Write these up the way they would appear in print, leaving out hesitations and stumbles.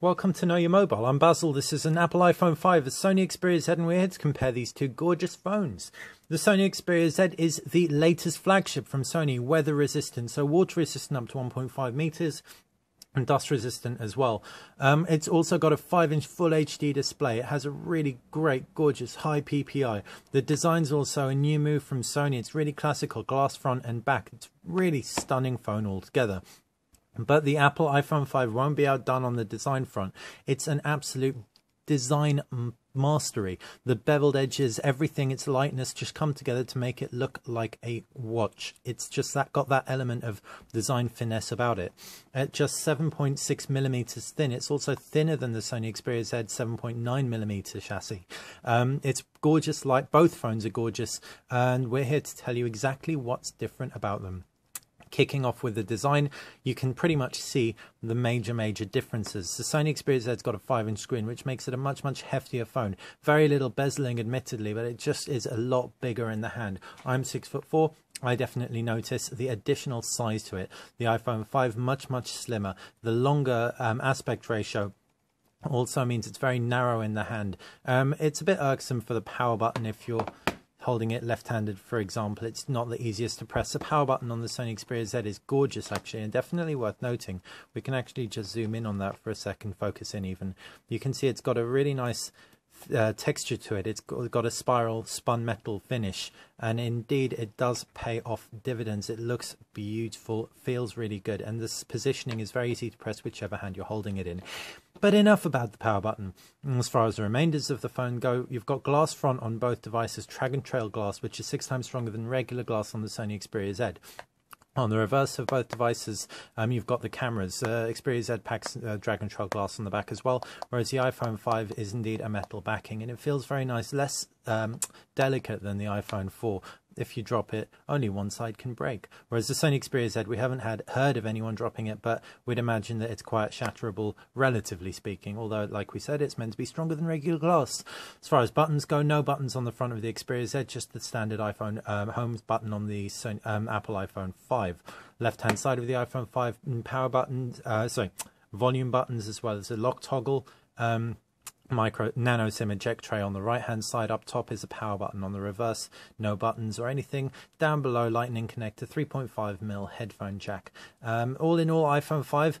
Welcome to Know Your Mobile. I'm Basil. This is an Apple iPhone 5, a Sony Xperia Z, and we're here to compare these two gorgeous phones. The Sony Xperia Z is the latest flagship from Sony, weather resistant, so water resistant up to 1.5 meters. And dust resistant as well. It's also got a 5-inch full HD display. It has a really great, gorgeous, high PPI. The design's also a new move from Sony. It's really classical, glass front and back. It's really stunning phone altogether. But the Apple iPhone 5 won't be outdone on the design front. It's an absolute design mastery. The beveled edges, everything, its lightness just come together to make it look like a watch. It's just got that element of design finesse about it. At just 7.6 millimeters thin, it's also thinner than the Sony Xperia Z 7.9 millimeter chassis. It's gorgeous, like both phones are gorgeous, and we're here to tell you exactly what's different about them. Kicking off with the design, you can pretty much see the major differences. The Sony Xperia Z's got a 5-inch screen, which makes it a much heftier phone. Very little bezeling, admittedly, but it just is a lot bigger in the hand. I'm 6'4". I definitely notice the additional size to it. The iPhone 5 much slimmer. The longer aspect ratio also means it's very narrow in the hand. It's a bit irksome for the power button if you're holding it left-handed, for example. It's not the easiest to press. The power button on the Sony Xperia Z is gorgeous, actually, and definitely worth noting. We can actually just zoom in on that for a second, focus in even. You can see it's got a really nice texture to it. It's got a spiral spun metal finish, and indeed it does pay off dividends. It looks beautiful, feels really good, and this positioning is very easy to press whichever hand you're holding it in. But enough about the power button. As far as the remainders of the phone go, you've got glass front on both devices, drag and trail glass, which is 6 times stronger than regular glass on the Sony Xperia Z. On the reverse of both devices, you've got the cameras. Xperia Z packs drag and trail glass on the back as well, whereas the iPhone 5 is indeed a metal backing, and it feels very nice, less delicate than the iPhone 4. If you drop it, only one side can break. Whereas the Sony Xperia Z, we haven't heard of anyone dropping it, but we'd imagine that it's quite shatterable, relatively speaking, although, like we said, it's meant to be stronger than regular glass. As far as buttons go, no buttons on the front of the Xperia Z, just the standard iPhone home button on the Apple iPhone 5. Left-hand side of the iPhone 5, power buttons, volume buttons, as well as a lock toggle. Micro nano SIM eject tray on the right hand side. Up top is a power button. On the reverse, no buttons or anything. Down below, lightning connector, 3.5mm headphone jack. All in all, iPhone 5,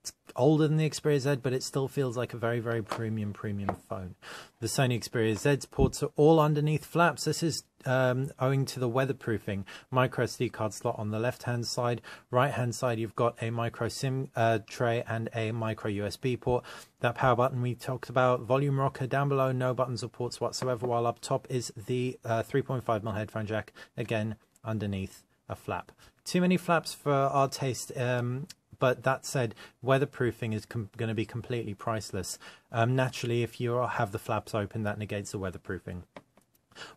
it's older than the Xperia Z, but it still feels like a very premium phone. The Sony Xperia Z's ports are all underneath flaps. This is owing to the weatherproofing. Micro SD card slot on the left hand side. Right hand side, you've got a micro SIM tray and a micro USB port. That power button we talked about. Volume rocker down below, no buttons or ports whatsoever, while up top is the 3.5mm headphone jack, again underneath a flap. Too many flaps for our taste, but that said, weatherproofing is going to be completely priceless. Naturally, if you have the flaps open, that negates the weatherproofing.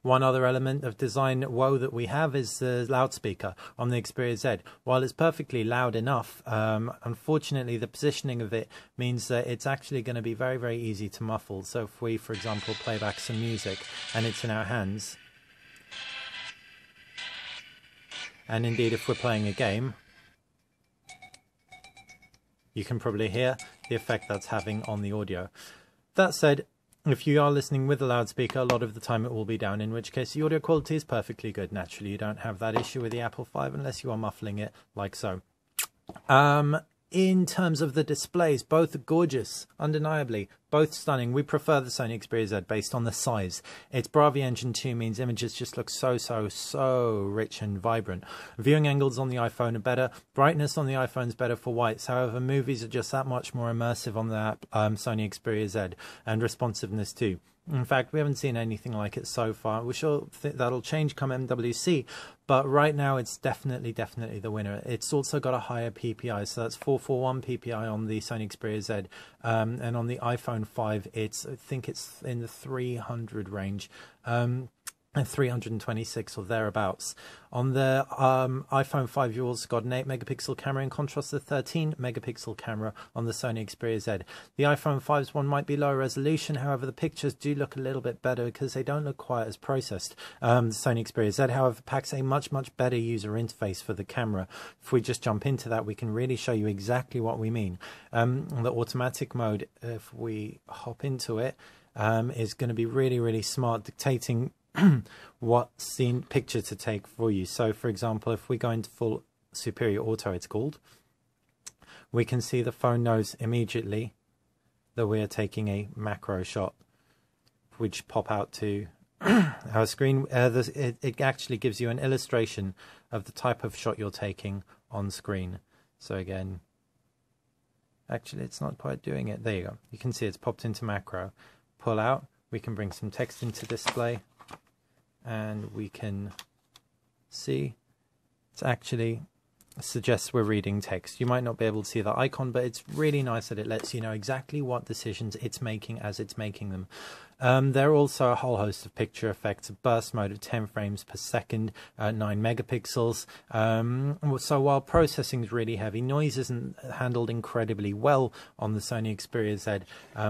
One other element of design woe that we have is the loudspeaker on the Xperia Z. While it's perfectly loud enough, unfortunately the positioning of it means that it's actually going to be very easy to muffle. So if we, for example, play back some music and it's in our hands, and indeed if we're playing a game, you can probably hear the effect that's having on the audio. That said, if you are listening with a loudspeaker, a lot of the time it will be down, in which case the audio quality is perfectly good. Naturally, you don't have that issue with the Apple 5 unless you are muffling it like so. In terms of the displays, both are gorgeous, undeniably, both stunning. We prefer the Sony Xperia Z based on the size. Its Bravia Engine 2 means images just look so rich and vibrant. Viewing angles on the iPhone are better. Brightness on the iPhone is better for whites. However, movies are just that much more immersive on the Sony Xperia Z, and responsiveness too. In fact, we haven't seen anything like it so far. We're sure that'll change come MWC, but right now it's definitely the winner. It's also got a higher PPI, so that's 441 PPI on the Sony Xperia Z, and on the iPhone 5, I think it's in the 300 range. 326 or thereabouts. On the iPhone 5, you also got an 8 megapixel camera in contrast to the 13 megapixel camera on the Sony Xperia Z. The iPhone 5's one might be lower resolution, however the pictures do look a little bit better because they don't look quite as processed. The Sony Xperia Z, however, packs a much better user interface for the camera. If we just jump into that, we can really show you exactly what we mean. The automatic mode, if we hop into it, is going to be really smart, dictating what scene picture to take for you. So for example, if we go into full superior auto, it's called, we can see the phone knows immediately that we are taking a macro shot, which pop out to our screen. It actually gives you an illustration of the type of shot you're taking on screen. So again, actually it's not quite doing it. There you go. You can see it's popped into macro. Pull out, we can bring some text into display, and we can see it's actually suggests we're reading text. You might not be able to see the icon, but it's really nice that it lets you know exactly what decisions it's making as it's making them. There are also a whole host of picture effects, a burst mode of 10 frames per second, 9 megapixels. So while processing is really heavy, noise isn't handled incredibly well on the Sony Xperia Z.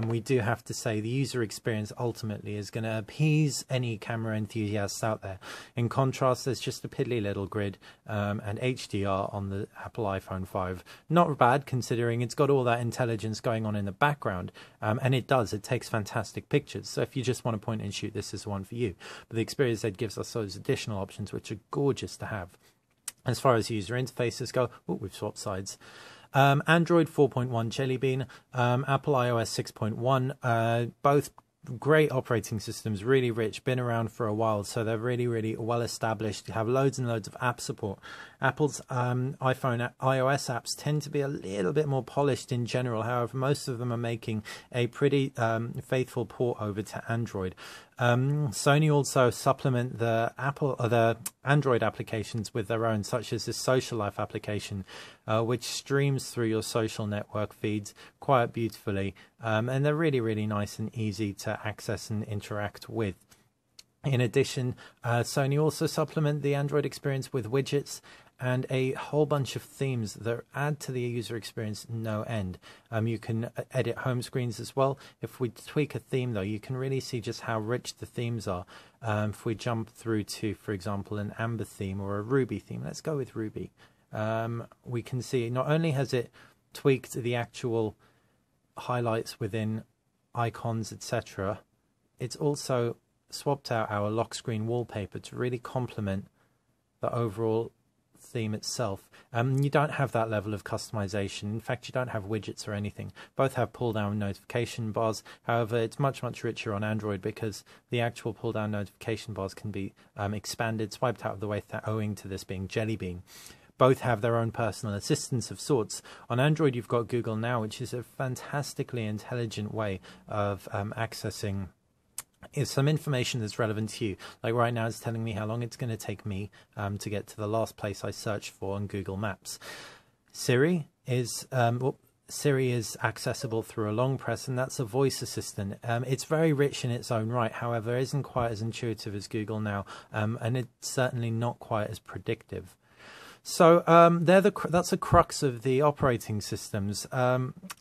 We do have to say the user experience ultimately is going to appease any camera enthusiasts out there. In contrast, there's just a piddly little grid and HDR on the Apple iPhone 5. Not bad considering it's got all that intelligence going on in the background, and it takes fantastic pictures. So if you just want to point and shoot, this is the one for you. But the Xperia Z gives us those additional options, which are gorgeous to have. As far as user interfaces go, we've swapped sides. Android 4.1 Jelly Bean, Apple iOS 6.1, both great operating systems, really rich, been around for a while, so they're really well established, have loads and loads of app support. Apple's iPhone iOS apps tend to be a little bit more polished in general. However, most of them are making a pretty faithful port over to Android. Sony also supplement the Android applications with their own, such as this Social Life application, which streams through your social network feeds quite beautifully, and they're really nice and easy to access and interact with. In addition, Sony also supplement the Android experience with widgets and a whole bunch of themes that add to the user experience no end. You can edit home screens as well. If we tweak a theme though, you can really see just how rich the themes are. If we jump through to, for example, an Amber theme or a Ruby theme, let's go with Ruby. We can see not only has it tweaked the actual highlights within icons, etc., it's also swapped out our lock screen wallpaper to really complement the overall theme itself. You don't have that level of customization. In fact, you don't have widgets or anything. Both have pull down notification bars. However, it's much richer on Android because the actual pull down notification bars can be expanded, swiped out of the way, owing to this being Jelly Bean. Both have their own personal assistants of sorts. On Android, you've got Google Now, which is a fantastically intelligent way of accessing some information that's relevant to you. Like right now, it's telling me how long it's going to take me to get to the last place I searched for on Google Maps. Siri is accessible through a long press, and that's a voice assistant. It's very rich in its own right, however, it isn't quite as intuitive as Google Now, and it's certainly not quite as predictive. So that's a crux of the operating systems.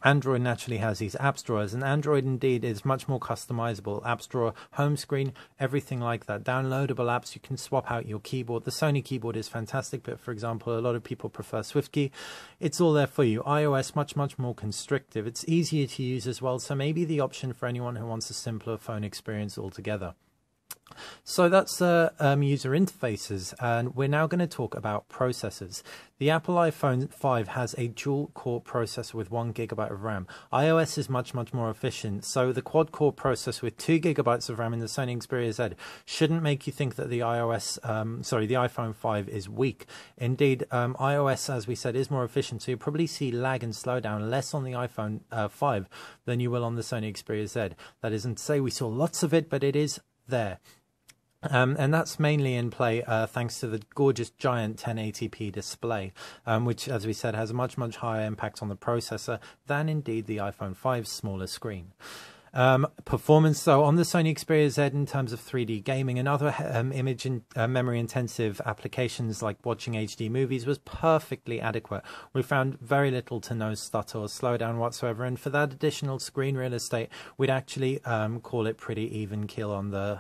Android naturally has these app stores, and Android indeed is much more customizable. App Store, home screen, everything like that. Downloadable apps, you can swap out your keyboard. The Sony keyboard is fantastic, but for example, a lot of people prefer SwiftKey. It's all there for you. iOS, much more constrictive. It's easier to use as well, so maybe the option for anyone who wants a simpler phone experience altogether. So that's user interfaces, and we're now going to talk about processors. The Apple iPhone 5 has a dual-core processor with 1 GB of RAM. iOS is much more efficient, so the quad-core processor with 2 GB of RAM in the Sony Xperia Z shouldn't make you think that the iPhone 5 is weak. Indeed, iOS, as we said, is more efficient, so you'll probably see lag and slowdown less on the iPhone 5 than you will on the Sony Xperia Z. That isn't to say we saw lots of it, but it is there. And that's mainly in play thanks to the gorgeous giant 1080p display, which, as we said, has a much higher impact on the processor than indeed the iPhone 5's smaller screen. Performance, so on the Sony Xperia Z, in terms of 3D gaming and other image and memory intensive applications like watching HD movies, was perfectly adequate. We found very little to no stutter or slowdown whatsoever, and for that additional screen real estate, we'd actually call it pretty even keel on the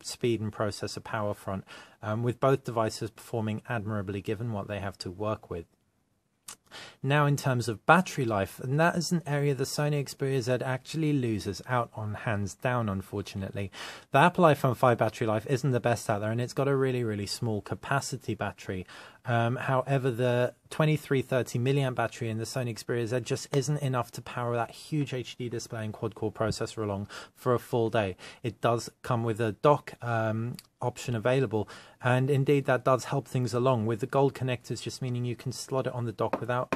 speed and processor power front, with both devices performing admirably given what they have to work with. Now, in terms of battery life, and that is an area the Sony Xperia Z actually loses out on, hands down, unfortunately. The Apple iPhone 5 battery life isn't the best out there, and it's got a really small capacity battery. However, the 2330 milliamp battery in the Sony Xperia Z just isn't enough to power that huge HD display and quad-core processor along for a full day. It does come with a dock option available, and indeed that does help things along, with the gold connectors just meaning you can slot it on the dock without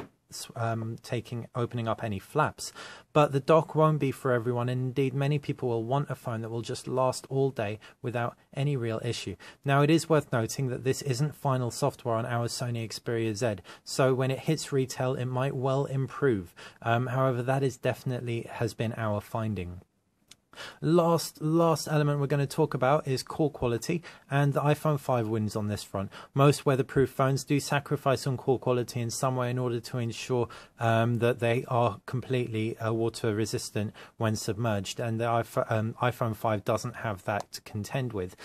opening up any flaps. But the dock won't be for everyone, and indeed many people will want a phone that will just last all day without any real issue. Now, it is worth noting that this isn't final software on our Sony Xperia Z, so when it hits retail it might well improve. However, that is definitely has been our finding. Last element we're going to talk about is call quality, and the iPhone 5 wins on this front. Most weatherproof phones do sacrifice on call quality in some way in order to ensure that they are completely water resistant when submerged, and the iPhone 5 doesn't have that to contend with.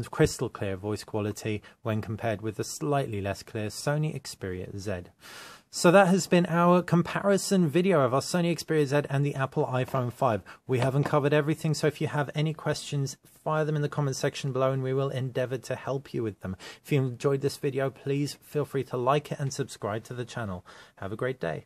Crystal clear voice quality when compared with the slightly less clear Sony Xperia Z. So that has been our comparison video of our Sony Xperia Z and the Apple iPhone 5. We haven't covered everything, so if you have any questions, fire them in the comment section below and we will endeavor to help you with them. If you enjoyed this video, please feel free to like it and subscribe to the channel. Have a great day.